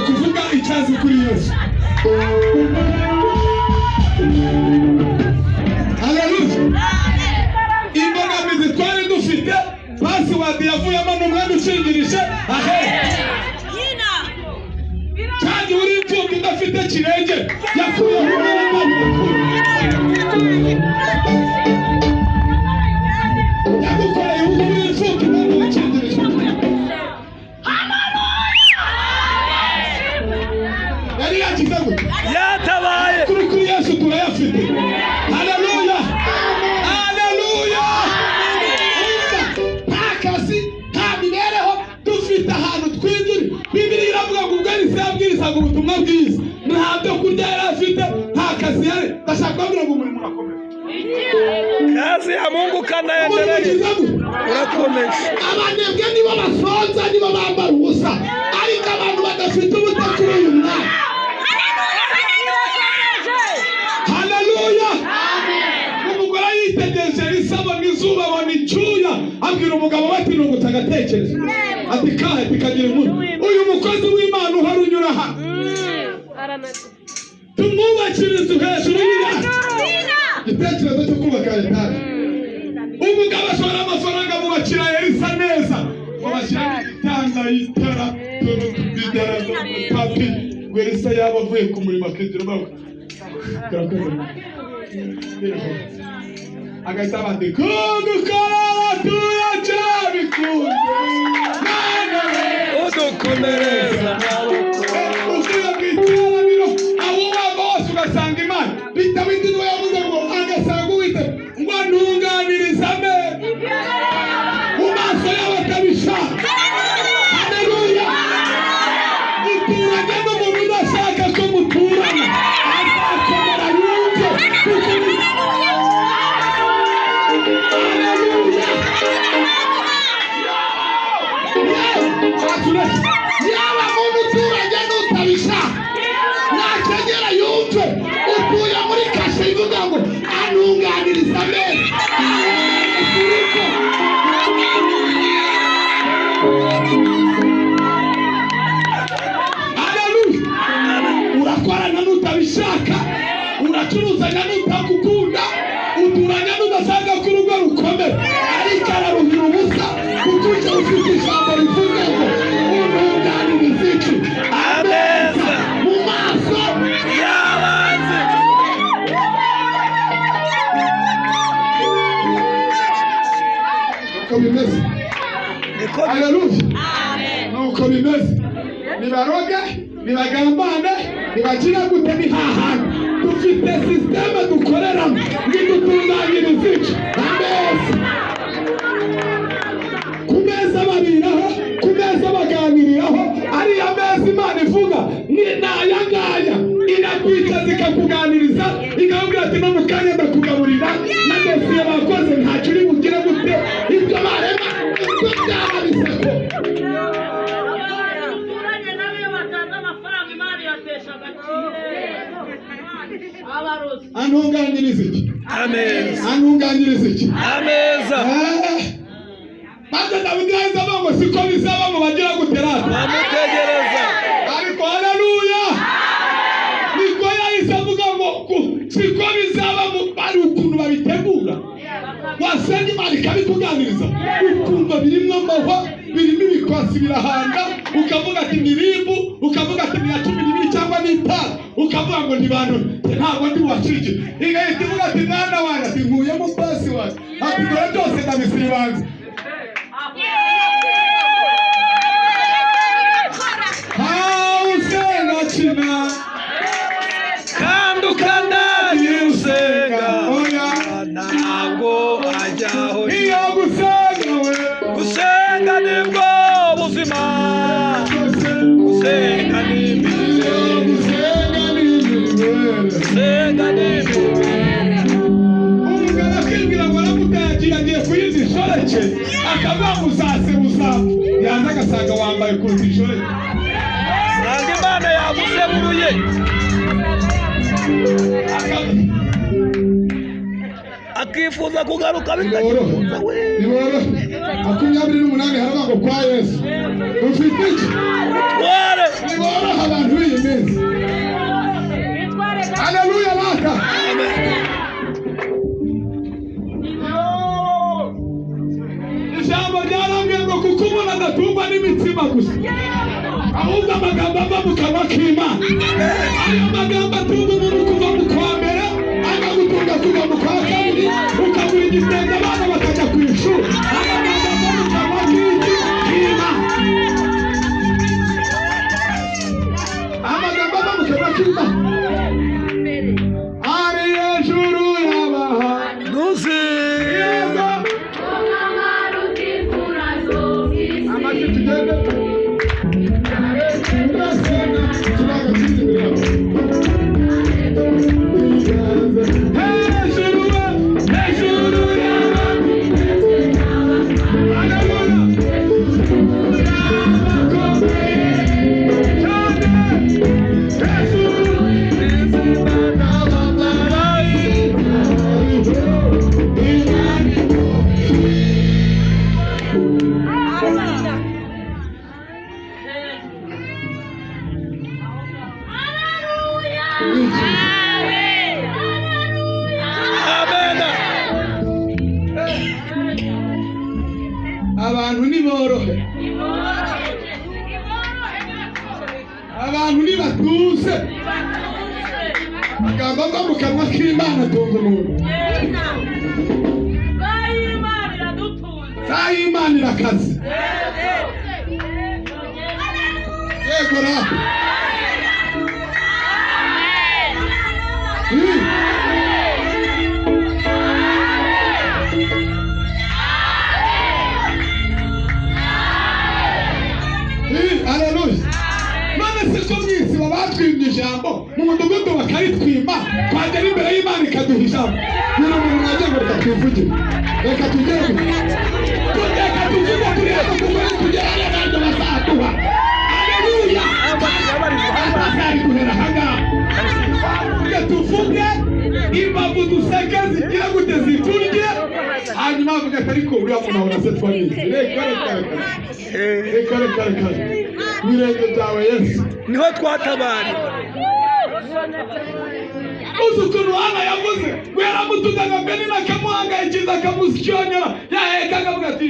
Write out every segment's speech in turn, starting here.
kuvuga icyazi kuri Yesu. Haleluya. Imbogamizi twari dufite pasiwadi yavuyemo n'umwanya ushingirije kandi uri imfubyi udafite kirenge yakuyeho umwanya yagukoreye uri imfubyi n'umwanya ushingirije. Yari yakize gute? Yatabaye. Kuri Yesu turayafite. Haleluya. Haleluya. Ntakasi nta mibereho dufite ahantu twinjira. Bibiliya iravuga ngo ubwo Elisa yabwirizaga ubutumwa bwiza nta byo kurya yari afite, nta kazi yari. Ndashaka kubabwira ngo umurimo urakomeye. Kazi ya Mungu kanaendelea. Urakomeje. Abanebwe nibo basonza, nibo bambara ubusa, ariko abantu badafite ubutakuru uyu mwanya. Haleluya. Umugore yitegereje Elisa abona izuba, abona icyuya, abwira umugabo we ati nungutse agatekerezo ati kahe tikagira inkuru. Uyu mukozi w'Imana uhari unyura hano tumwubakire inzu hejuru y'irari. Igitekerezo cyo kubaka etaje. Umugabo ashora amafaranga mubakira Elisa neza, mubashyira igitanda, itara, tudara, tapi. Elisa yaba avuye ku murimo akegera bawe agahita bati kudukora turacabikunze udukomereza usuye ku iteraniro aho waba hose ugasanga Imana bitawindi niwe yavuze ngo agasanga uwite ngo ntunganiriza amenyo mu maso y'abatabishaka. Haleluya. Muturanye n'umuntu udashaka ko muturana azakomera yumve. Yaba muntu uturanye n'utabishaka nakegera yumve. Utuye muri kashe ivuga ngo antunganiriza amenyo. Urakorana n'utabishaka, uracuruzanya n'utakukunda, uturanya n'udasanga ko urugo rukomeye, ariko araruhira ubusa kuko uje ufite ijambo rivuga ngo untunganiriza iki? Ameza mu maso y'abanzi. Uko bimeze. Haleluya. Nuko bimeze. Nibaroge, nibagambane, nibagira gute ni hahandi. Dufite systeme dukoreramo n'idutunganyiriza iki? Ameza. Ku meza babiraho, ku meza baganiriraho, ariya meza Imana ivuga ni naya ngaya. Irakwicaza ikakuganiriza, ikakubwira ati no mu kanya ndakugaburira, na dosiye bakoze ntacyo uri bugire gute. Ibyo barema ibyo byaba biseko. Antunganiriza iki? Ameza. Antunganiriza iki? Ameza. Maze Dawidi yahise avuga ngo siko bizaba mu bagira guterana. Bamutegereza. Ariko haleluya. Niko yahise avuga ngo siko bizaba mu bari ukuntu babitegura. Wasenga Imana ikabikuganiriza. Ukumva birimo amahwa, birimo ibikwasi birahanga, ukavuga ati nirimbu, ukavuga ati ni 12 cyangwa ni 5, ukavuga ngo ni bantu ntabwo ndi wacike. Igahita ivuga ati mwana wanjye ati nkuyemo pasi wanjye ati dore byose ndabisibanze. Hausenga china Kandi ukandanye usenga ntabwo ajyaho. iyo gusenga we Gusenga nibwo buzima. Gusenga ni imibereho. Gusenga ni imibereho. umugabo akibwira ngo aramutagira agiye kuyiza inshoreke akavuga ngo uzasebuza yaza agasanga wambaye kuruta inshoreke. Nanga Imana yagusemuruye. Akifuza kugaruka bitakifuza we. Niborohe 28 haravuga ngo kwa Yesu ufite iki? Tware. Niborohe abantu ijambo ryarambwiye ngo kuko umuntu adatungwa n'imitsima gusa ahubwo amagambo ava mu kanwa k'Imana. Ayo magambo atunga umuntu kuva mu kwa mbere akagutunga kuva mu kwa kabiri ukagura igitenge abana bakajya ku ishuri. Amagambo ava mu kanwa k'Imana. Amagambo ava mu kanwa k'Imana ari hejuru y'abahanuzi. Abantu niborohe, abantu nibatuze, amagambo ava mu kanwa k'Imana atunga umuntu. Saa y'Imana irakaze. Yego rata. Haleluya. None se ko mwisi babatwimye ijambo mu mudugudu bakaritwima twagera imbere y'Imana ikaduha ijambo. Niyo muntu nagiye ngo reka twivugire. Reka tugere. Reka tuvuge kuri reka tugere n'abandi bazaduha. Haleluya. Abazari guhera ahangaha. Tuvuge imbavu duseke zigira gute ziturye hanyuma avuga ati ariko uriya muntu ahora se twabizi. Reka birenge byawe Yesu niho twatabari. Uzi ukuntu Hana yavuze ngo yaramutugaga Penina akamuhangayikiza akamusyonyera yaheka akavuga ati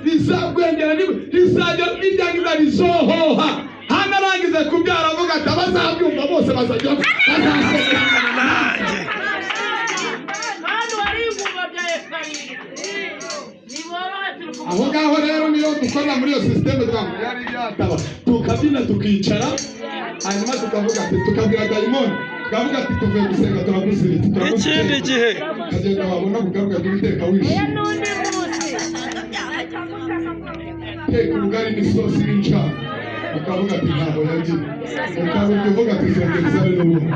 rizagwengera rizajya rijyangiza rizohoha. Hana arangize kubyara avuga ati abazabyumva bose bazajya bazasekana nanjye. Aho ngaho rero niyo dukorera muri iyo sisiteme yari yataba tukabyina tukicara hanyuma tukavuga ati tukabwira dayimoni tukavuga ati tuvuye gusenga turaguziritse. Ikindi gihe ukagenda wabona kugaruka n'iteka wishimye. Teka ubugari n'isosi n'incana ukavuga ati ntabwo yagiye ukavuga uvuga ati zongera izabe n'ubundi.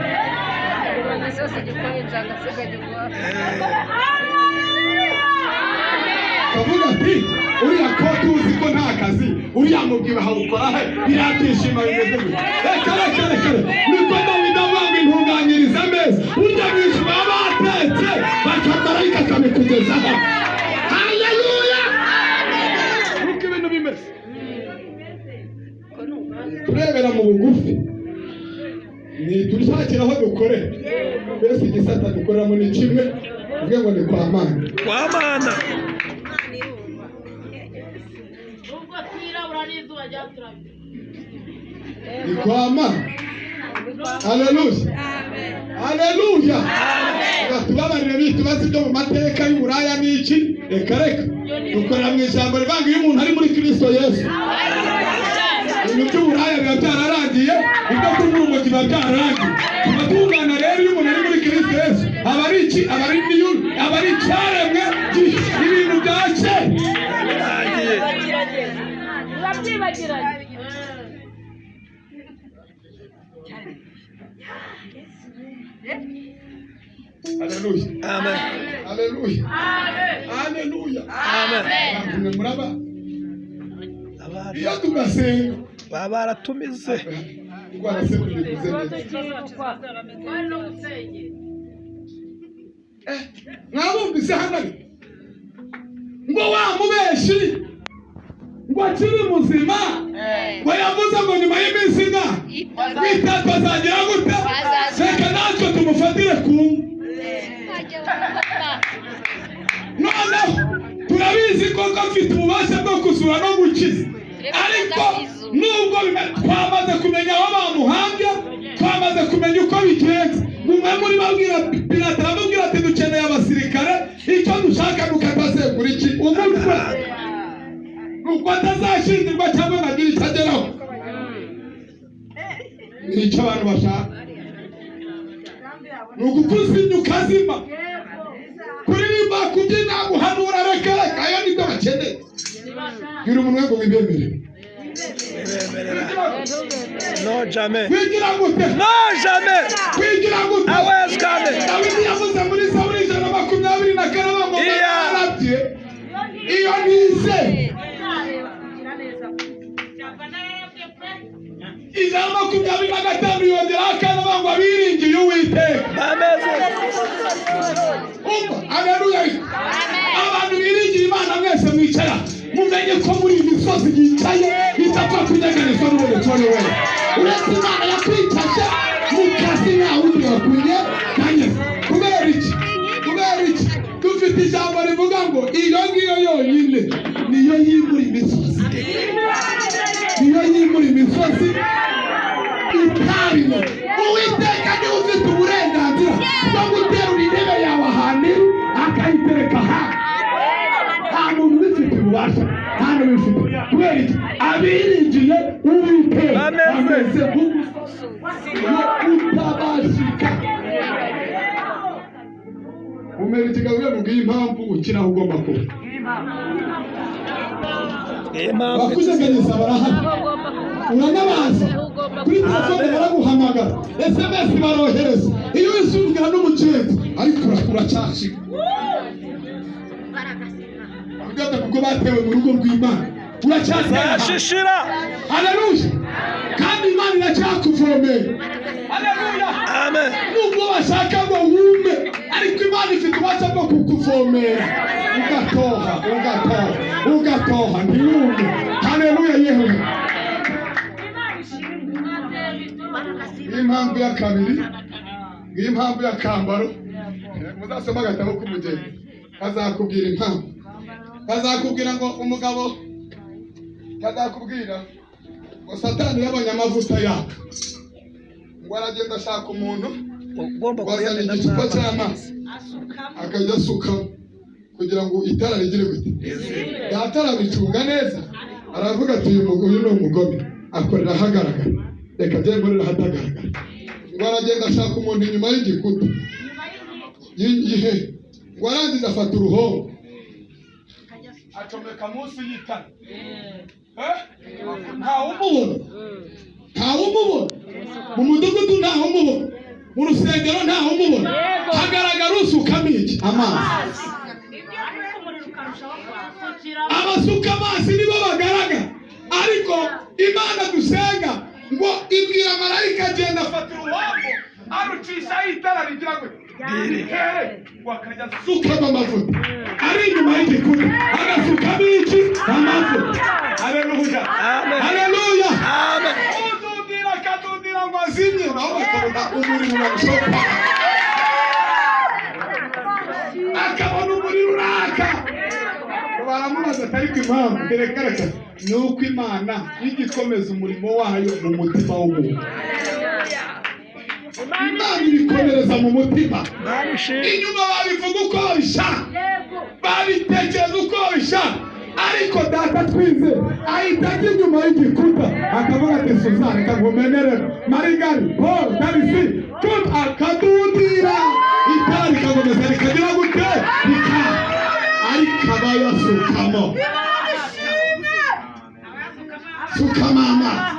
Kavuga ati uriya ko tuzi ko nta kazi uriya mubwiba hawukora he birabyishima bimeze gutya. Reka niko Dawidi avuga ngo intunganyiriza ameza urya mwinshi baba batetse bakamarayika akabikugezaho. Haleluya. Nuko ibintu bimeze turebera mu bugufi turishakira aho dukorera. Mbese igisata dukoreramo ni kimwe uvuge ngo ni kwa Mana. Ni kwa Mana. Haleluya. Haleluya. Tubabarire bitubaze byo mu mateka y'Uburaya n'iki. Reka dukorera mu ijambo rivanga iyo umuntu ari muri Kristo Yesu. Ibintu by'Uburaya biba byararangiye, ibyo kunywa urumogi biba byararangiye. Tubatungana rero iyo umuntu ari muri Kristo Yesu aba ari iki? Aba ari icyaremwe ibintu bya kera. Haleluya. Amen. Haleluya. Haleluya. Amen. Muraba. Iyo tugasenga baba baratumize. Mwabumvise hano ngo wa mubeshi ngo akiri muzima ngo yavuze ngo nyuma y'iminsi itatu azagira gute? Reka natwe tumufatire ku noneho turabizi koko mfite ububasha bwo kuzura no gukiza, ariko nubwo twamaze kumenya aho bamuhambye, twamaze kumenya uko bigenze. Umwe muri babwira Pilato aramubwira ati dukeneye abasirikare, icyo dushaka nukadasegura iki umutwe, nuko atazashindirwa cyangwa ngo agire icyo ageraho. Nicyo abantu bashaka, ni ukukuzimya ukazima, kuririmba, kubyina, guhanura, reka ayo nibyo bakeneye. Bwira umuntu ngo wibemere. Non jamais. Kwigira gute? Non jamais. Kwigira gute? Aweskane. Dawidi yavuze muri Zaburi 124 ngo yarabye iyo nize. 125 yongera akana ngo abiringiye Uwiteka. Ameze. Haleluya. Abantu biringiye Imana mwese mwicara, mumenye ko muri iyi misozi yicaye itapfa kunyeganizwa n'uburetore we. Uretse Imana yakwicaje mu kazi nawe undi wakunye kanye. Kubera iki? Dufite ijambo rivuga ngo iyo ngiyo yonyine niyo yimura imisozi. Niyo yimura imisozi itarimo. Uwiteka niwe ufite uburenganzira bwo guterura intebe yawe ahantu akayitereka hano. Nta muntu ubifite ububasha, nta muntu ubifite. Kubera iki? Abiringiye Uwiteka bameze nk'umusozi utabashika. Umenya ikiganiro mubwiye impamvu ukina aho ugomba kuba. Bakuzeganiza barahari, uranabaza kuri telefone baraguhamagara, SMS barohereza, iyo wisubwira n'umugenzi ariko uracyashika. Uganda kuko batewe mu rugo rw'Imana uracyashishira. Haleluya. Kandi Imana iracyakuvomera. Haleluya. Amen. Nubwo bashaka ngo wume, ariko Imana ifite ubasha bwo kukuvomera ugatoha ntiyume. Haleluya yewe. Impamvu ya kabiri, impamvu ya kambaro, muzasoma agatabo k'umugeni kazakubwira impamvu. Kazakubwira ngo umugabo, kazakubwira ngo Satani yabonye amavuta yaka, ngo aragenda ashaka umuntu wazanye igicupa cy'amazi akajya asukamo kugira ngo itara rigire gute. Yatara bicunga neza, aravuga ati uyu ni umugome, akorera ahagaragara, reka njye nkorera ahatagaragara. Ngo aragenda ashaka umuntu inyuma y'igikuta y'igihe, ngo arangiza afata uruhombo acomeka munsi y'itara. Ntawumubona mu mudugudu, ntawumubona mu rusengero, ntawumubona. Hagaragara usukamo iki? Amazi. Abasuka amazi nibo bagaragara, ariko Imana dusenga ngo ibwira marayika agenda afata uruhombo arucishaho itara rigira ngo rihere, wakajya asukamo amavuta ari inyuma y'igikuta, agasukamo iki? Amavuta. Haleluya. Haleluya. Akatubwira ngo azimye, naho bakabona umuriro urabishoka, akabona umuriro uraka. Baramubaza ati ariko impamvu nderekareka, ni uko Imana igikomeza umurimo wayo mu mutima w'umuntu. Imana ibikomereza mu mutima. Inyuma babivuga uko babishaka, babitekereza uko babishaka, ariko data twize ahita ajya inyuma y'igikuta akavuga ati Suzanne kagumenere Marigari Paul Darisi tut akadudira itara rikagomeza rikagira gute ariko abayasukamo sukama amazi.